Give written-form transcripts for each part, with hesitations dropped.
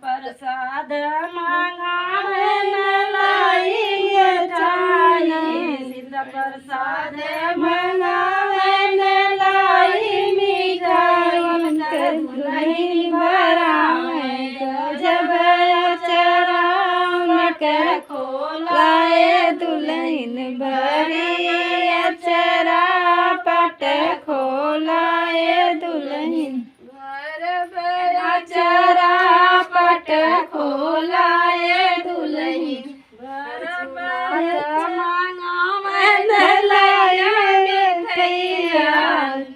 प्रसाद मांगावे न लाई मिठाई सिद्ध प्रसाद मांगावे न लाई मिठाई उनकर दुल्हन भरावे गजब अचरा उनकर खोलाए दुल्हन भरी अचरा पट खोलाए दुल्हन अचरा पट खोलाए दुल्हन मांगावे न लाया मिठैया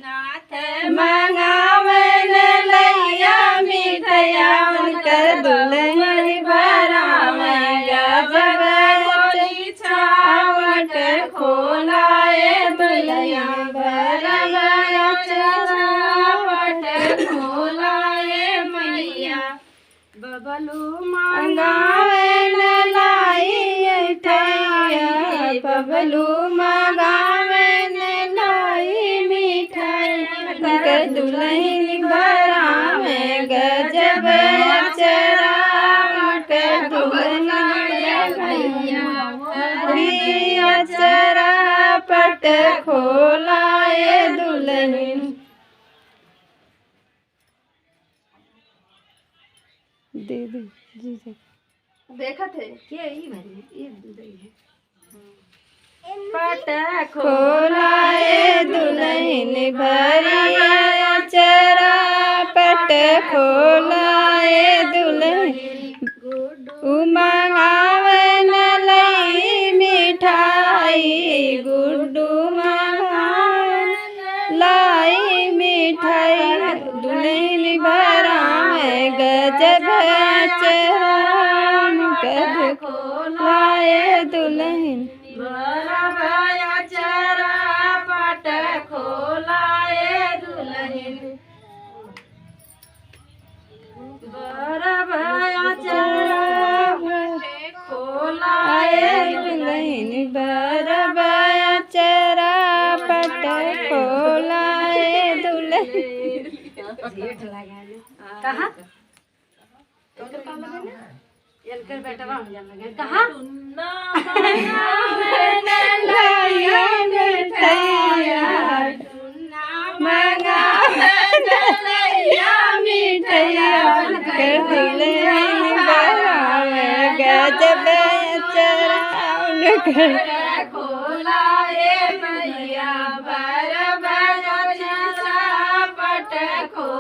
नाथ मांगावे न लैया मिठैया उनकर दुल्हन भरावे गजब गोरी छावट खोलाए दुल्हन भरावे अचरा पट खोलाए मैया बबलू मांगावे न लाई मिठाइया बबलू मांगावे न लाई मिठाई उनकर दुल्हन भरावे गजब अचरा उनकर दुल्हन भैया अचरा पट खोलाए दुल्हन दे दे जी जी देखा थे क्या ही भरी ये दूध है पट खोलाए दुल्हन भरी अचरा पट खोलाए दुल्हन मांगावे न लई मिठाई गुड्डू मांगावे लाई मिठाई दुल्हन भरावे गजब अचरा उनकर खोलाए दुल्हन भरावे अचरा पट खोलाए दुल्हन भरावे अचरा खोलाए दुल्हन भरावे अचरा पट खोलाए दुल्हन कहाँ एलकर बेटा वहाँ जाने लगे कहाँ मंगावे न लैया मिठाइया उनकर दुल्हन भरावे गजब अचरा उनकर खोलाए मैया भरावे अचरा पट खोलाए